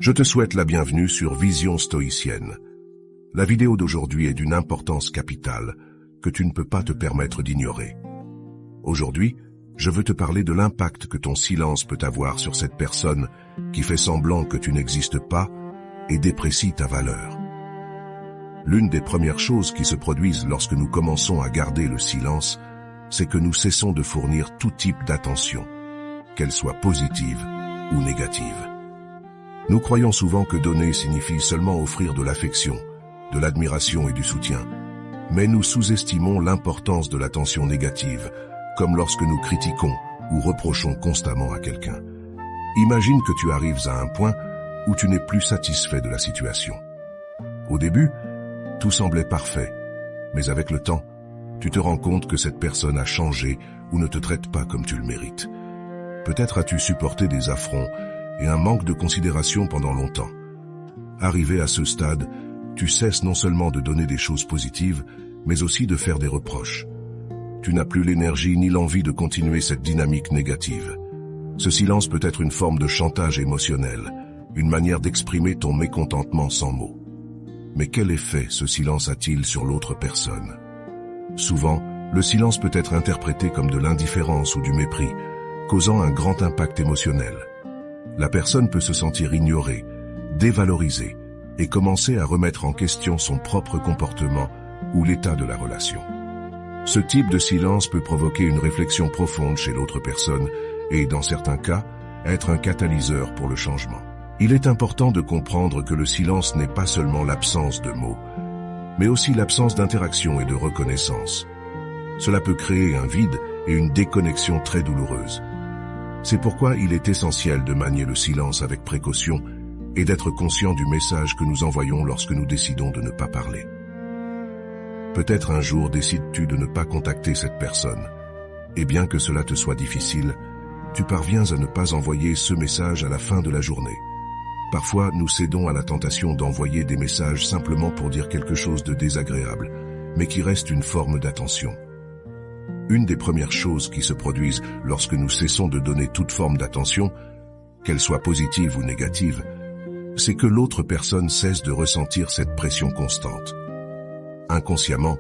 Je te souhaite la bienvenue sur Vision Stoïcienne. La vidéo d'aujourd'hui est d'une importance capitale que tu ne peux pas te permettre d'ignorer. Aujourd'hui, je veux te parler de l'impact que ton silence peut avoir sur cette personne qui fait semblant que tu n'existes pas et déprécie ta valeur. L'une des premières choses qui se produisent lorsque nous commençons à garder le silence, c'est que nous cessons de fournir tout type d'attention, qu'elle soit positive ou négative. Nous croyons souvent que donner signifie seulement offrir de l'affection, de l'admiration et du soutien, mais nous sous-estimons l'importance de l'attention négative, comme lorsque nous critiquons ou reprochons constamment à quelqu'un. Imagine que tu arrives à un point où tu n'es plus satisfait de la situation. Au début, tout semblait parfait, mais avec le temps, tu te rends compte que cette personne a changé ou ne te traite pas comme tu le mérites. Peut-être as-tu supporté des affronts et un manque de considération pendant longtemps. Arrivé à ce stade, tu cesses non seulement de donner des choses positives, mais aussi de faire des reproches. Tu n'as plus l'énergie ni l'envie de continuer cette dynamique négative. Ce silence peut être une forme de chantage émotionnel, une manière d'exprimer ton mécontentement sans mots. Mais quel effet ce silence a-t-il sur l'autre personne? Souvent, le silence peut être interprété comme de l'indifférence ou du mépris, causant un grand impact émotionnel. La personne peut se sentir ignorée, dévalorisée et commencer à remettre en question son propre comportement ou l'état de la relation. Ce type de silence peut provoquer une réflexion profonde chez l'autre personne et, dans certains cas, être un catalyseur pour le changement. Il est important de comprendre que le silence n'est pas seulement l'absence de mots, mais aussi l'absence d'interaction et de reconnaissance. Cela peut créer un vide et une déconnexion très douloureuse. C'est pourquoi il est essentiel de manier le silence avec précaution et d'être conscient du message que nous envoyons lorsque nous décidons de ne pas parler. Peut-être un jour décides-tu de ne pas contacter cette personne, et bien que cela te soit difficile, tu parviens à ne pas envoyer ce message à la fin de la journée. Parfois, nous cédons à la tentation d'envoyer des messages simplement pour dire quelque chose de désagréable, mais qui reste une forme d'attention. Une des premières choses qui se produisent lorsque nous cessons de donner toute forme d'attention, qu'elle soit positive ou négative, c'est que l'autre personne cesse de ressentir cette pression constante. Inconsciemment,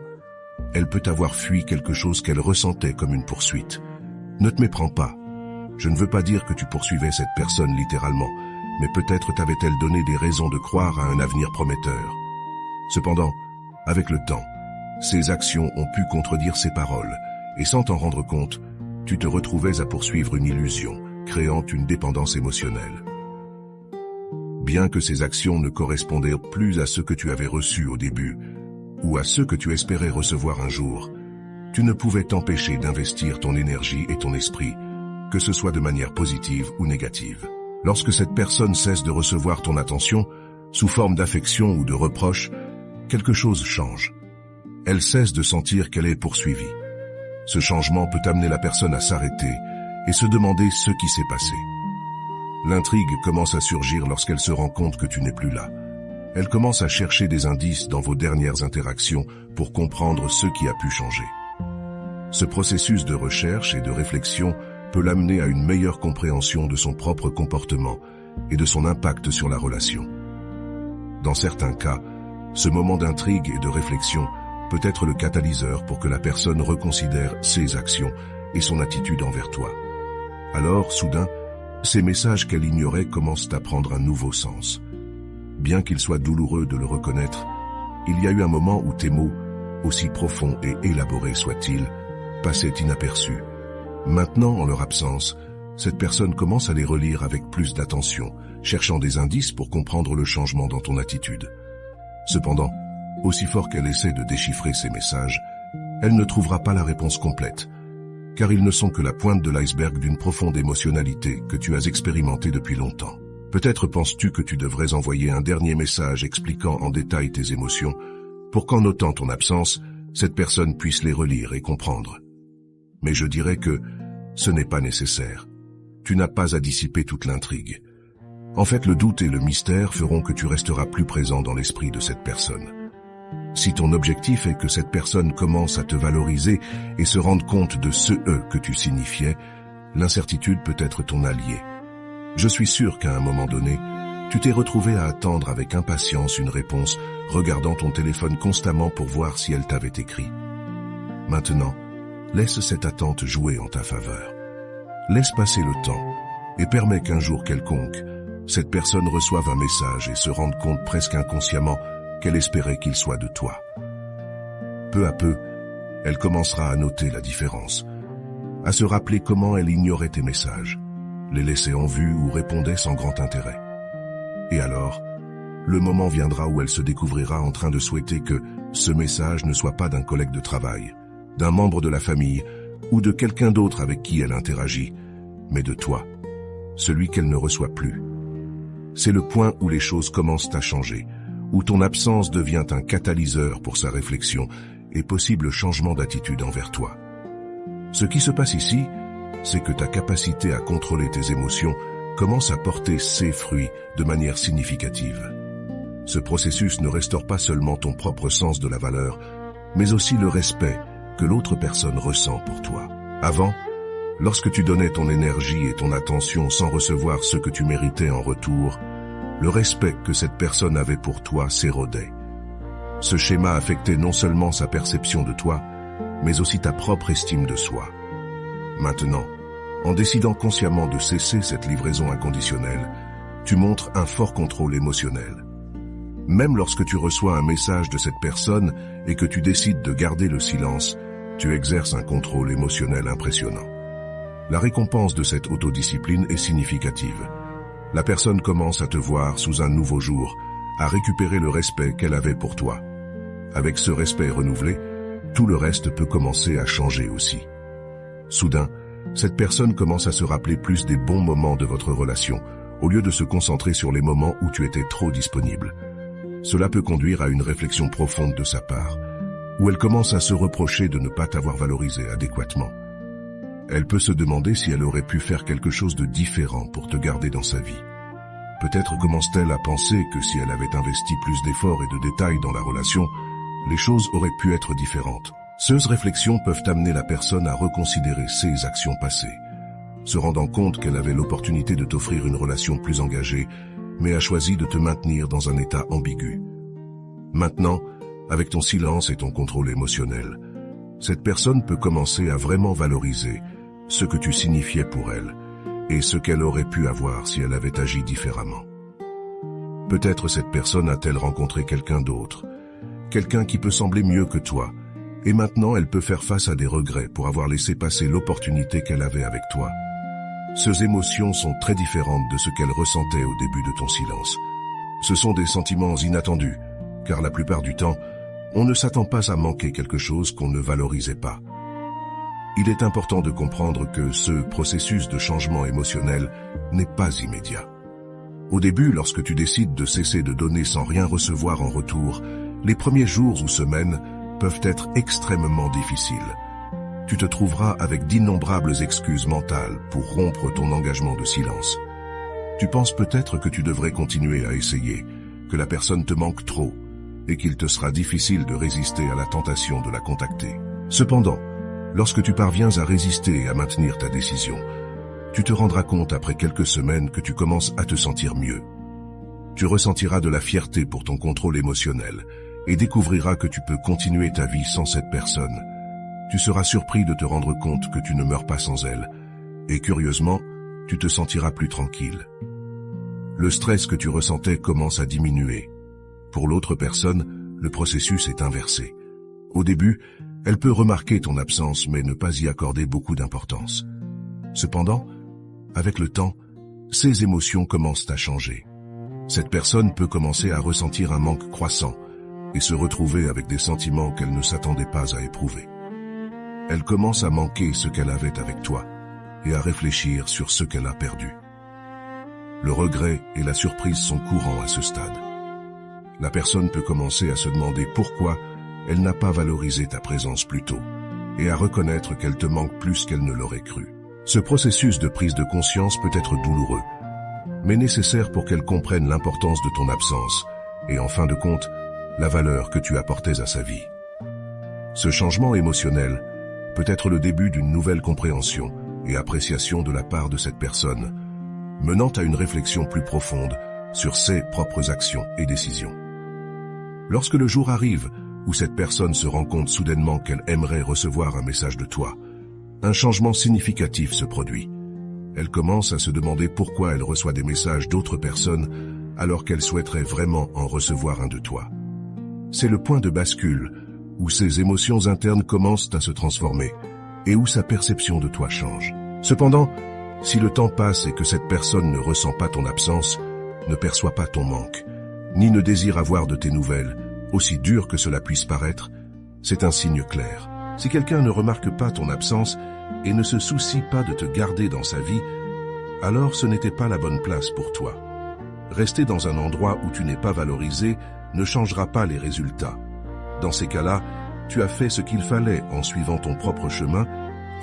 elle peut avoir fui quelque chose qu'elle ressentait comme une poursuite. Ne te méprends pas. Je ne veux pas dire que tu poursuivais cette personne littéralement, mais peut-être t'avait-elle donné des raisons de croire à un avenir prometteur. Cependant, avec le temps, ses actions ont pu contredire ses paroles, et sans t'en rendre compte, tu te retrouvais à poursuivre une illusion, créant une dépendance émotionnelle. Bien que ces actions ne correspondaient plus à ce que tu avais reçu au début, ou à ce que tu espérais recevoir un jour, tu ne pouvais t'empêcher d'investir ton énergie et ton esprit, que ce soit de manière positive ou négative. Lorsque cette personne cesse de recevoir ton attention, sous forme d'affection ou de reproche, quelque chose change. Elle cesse de sentir qu'elle est poursuivie. Ce changement peut amener la personne à s'arrêter et se demander ce qui s'est passé. L'intrigue commence à surgir lorsqu'elle se rend compte que tu n'es plus là. Elle commence à chercher des indices dans vos dernières interactions pour comprendre ce qui a pu changer. Ce processus de recherche et de réflexion peut l'amener à une meilleure compréhension de son propre comportement et de son impact sur la relation. Dans certains cas, ce moment d'intrigue et de réflexion peut être le catalyseur pour que la personne reconsidère ses actions et son attitude envers toi. Alors, soudain, ces messages qu'elle ignorait commencent à prendre un nouveau sens. Bien qu'il soit douloureux de le reconnaître, il y a eu un moment où tes mots, aussi profonds et élaborés soient-ils, passaient inaperçus. Maintenant, en leur absence, cette personne commence à les relire avec plus d'attention, cherchant des indices pour comprendre le changement dans ton attitude. Cependant, aussi fort qu'elle essaie de déchiffrer ces messages, elle ne trouvera pas la réponse complète, car ils ne sont que la pointe de l'iceberg d'une profonde émotionnalité que tu as expérimentée depuis longtemps. Peut-être penses-tu que tu devrais envoyer un dernier message expliquant en détail tes émotions, pour qu'en notant ton absence, cette personne puisse les relire et comprendre. Mais je dirais que ce n'est pas nécessaire. Tu n'as pas à dissiper toute l'intrigue. En fait, le doute et le mystère feront que tu resteras plus présent dans l'esprit de cette personne. Si ton objectif est que cette personne commence à te valoriser et se rende compte de ce « que tu signifiais, l'incertitude peut être ton allié. Je suis sûr qu'à un moment donné, Tu t'es retrouvé à attendre avec impatience une réponse, regardant ton téléphone constamment pour voir si elle t'avait écrit. Maintenant, laisse cette attente jouer en ta faveur. Laisse passer le temps et permets qu'un jour quelconque, cette personne reçoive un message et se rende compte presque inconsciemment qu'elle espérait qu'il soit de toi. Peu à peu, elle commencera à noter la différence, à se rappeler comment elle ignorait tes messages, les laissait en vue ou répondait sans grand intérêt. Et alors, le moment viendra où elle se découvrira en train de souhaiter que ce message ne soit pas d'un collègue de travail, d'un membre de la famille ou de quelqu'un d'autre avec qui elle interagit, mais de toi, celui qu'elle ne reçoit plus. C'est le point où les choses commencent à changer, où ton absence devient un catalyseur pour sa réflexion et possible changement d'attitude envers toi. Ce qui se passe ici, c'est que ta capacité à contrôler tes émotions commence à porter ses fruits de manière significative. Ce processus ne restaure pas seulement ton propre sens de la valeur, mais aussi le respect que l'autre personne ressent pour toi. Avant, lorsque tu donnais ton énergie et ton attention sans recevoir ce que tu méritais en retour, le respect que cette personne avait pour toi s'érodait. Ce schéma affectait non seulement sa perception de toi, mais aussi ta propre estime de soi. Maintenant, en décidant consciemment de cesser cette livraison inconditionnelle, tu montres un fort contrôle émotionnel. Même lorsque tu reçois un message de cette personne et que tu décides de garder le silence, tu exerces un contrôle émotionnel impressionnant. La récompense de cette autodiscipline est significative. La personne commence à te voir sous un nouveau jour, à récupérer le respect qu'elle avait pour toi. Avec ce respect renouvelé, tout le reste peut commencer à changer aussi. Soudain, cette personne commence à se rappeler plus des bons moments de votre relation, au lieu de se concentrer sur les moments où tu étais trop disponible. Cela peut conduire à une réflexion profonde de sa part, où elle commence à se reprocher de ne pas t'avoir valorisé adéquatement. Elle peut se demander si elle aurait pu faire quelque chose de différent pour te garder dans sa vie. Peut-être commence-t-elle à penser que si elle avait investi plus d'efforts et de détails dans la relation, les choses auraient pu être différentes. Ces réflexions peuvent amener la personne à reconsidérer ses actions passées, se rendant compte qu'elle avait l'opportunité de t'offrir une relation plus engagée, mais a choisi de te maintenir dans un état ambigu. Maintenant, avec ton silence et ton contrôle émotionnel, cette personne peut commencer à vraiment valoriser ce que tu signifiais pour elle et ce qu'elle aurait pu avoir si elle avait agi différemment. Peut-être cette personne a-t-elle rencontré quelqu'un d'autre, quelqu'un qui peut sembler mieux que toi, et maintenant elle peut faire face à des regrets pour avoir laissé passer l'opportunité qu'elle avait avec toi. Ces émotions sont très différentes de ce qu'elle ressentait au début de ton silence. Ce sont des sentiments inattendus, car la plupart du temps, on ne s'attend pas à manquer quelque chose qu'on ne valorisait pas. Il est important de comprendre que ce processus de changement émotionnel n'est pas immédiat. Au début, lorsque tu décides de cesser de donner sans rien recevoir en retour, les premiers jours ou semaines peuvent être extrêmement difficiles. Tu te trouveras avec d'innombrables excuses mentales pour rompre ton engagement de silence. Tu penses peut-être que tu devrais continuer à essayer, que la personne te manque trop, et qu'il te sera difficile de résister à la tentation de la contacter. Cependant, lorsque tu parviens à résister et à maintenir ta décision, tu te rendras compte après quelques semaines que tu commences à te sentir mieux. Tu ressentiras de la fierté pour ton contrôle émotionnel et découvriras que tu peux continuer ta vie sans cette personne. Tu seras surpris de te rendre compte que tu ne meurs pas sans elle, et curieusement, tu te sentiras plus tranquille. Le stress que tu ressentais commence à diminuer. Pour l'autre personne, le processus est inversé. Au début, elle peut remarquer ton absence mais ne pas y accorder beaucoup d'importance. Cependant, avec le temps, ses émotions commencent à changer. Cette personne peut commencer à ressentir un manque croissant et se retrouver avec des sentiments qu'elle ne s'attendait pas à éprouver. Elle commence à manquer ce qu'elle avait avec toi et à réfléchir sur ce qu'elle a perdu. Le regret et la surprise sont courants à ce stade. La personne peut commencer à se demander pourquoi elle n'a pas valorisé ta présence plus tôt et à reconnaître qu'elle te manque plus qu'elle ne l'aurait cru. Ce processus de prise de conscience peut être douloureux, mais nécessaire pour qu'elle comprenne l'importance de ton absence et en fin de compte, la valeur que tu apportais à sa vie. Ce changement émotionnel peut être le début d'une nouvelle compréhension et appréciation de la part de cette personne, menant à une réflexion plus profonde sur ses propres actions et décisions. Lorsque le jour arrive où cette personne se rend compte soudainement qu'elle aimerait recevoir un message de toi, un changement significatif se produit. Elle commence à se demander pourquoi elle reçoit des messages d'autres personnes alors qu'elle souhaiterait vraiment en recevoir un de toi. C'est le point de bascule où ses émotions internes commencent à se transformer et où sa perception de toi change. Cependant, si le temps passe et que cette personne ne ressent pas ton absence, ne perçoit pas ton manque, ni ne désire avoir de tes nouvelles, aussi dur que cela puisse paraître, c'est un signe clair. Si quelqu'un ne remarque pas ton absence et ne se soucie pas de te garder dans sa vie, alors ce n'était pas la bonne place pour toi. Rester dans un endroit où tu n'es pas valorisé ne changera pas les résultats. Dans ces cas-là, tu as fait ce qu'il fallait en suivant ton propre chemin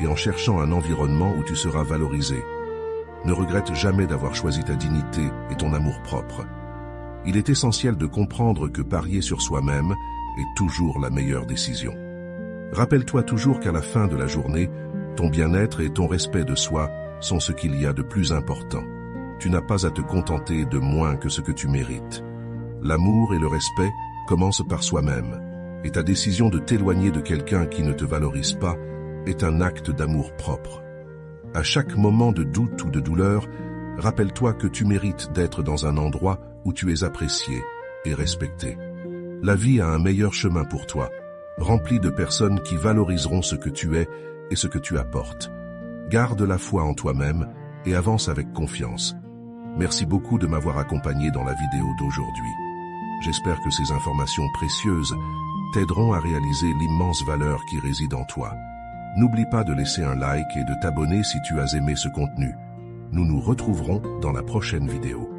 et en cherchant un environnement où tu seras valorisé. Ne regrette jamais d'avoir choisi ta dignité et ton amour-propre. Il est essentiel de comprendre que parier sur soi-même est toujours la meilleure décision. Rappelle-toi toujours qu'à la fin de la journée, ton bien-être et ton respect de soi sont ce qu'il y a de plus important. Tu n'as pas à te contenter de moins que ce que tu mérites. L'amour et le respect commencent par soi-même, et ta décision de t'éloigner de quelqu'un qui ne te valorise pas est un acte d'amour propre. À chaque moment de doute ou de douleur, rappelle-toi que tu mérites d'être dans un endroit où tu es apprécié et respecté. La vie a un meilleur chemin pour toi, rempli de personnes qui valoriseront ce que tu es et ce que tu apportes. Garde la foi en toi-même et avance avec confiance. Merci beaucoup de m'avoir accompagné dans la vidéo d'aujourd'hui. J'espère que ces informations précieuses t'aideront à réaliser l'immense valeur qui réside en toi. N'oublie pas de laisser un like et de t'abonner si tu as aimé ce contenu. Nous nous retrouverons dans la prochaine vidéo.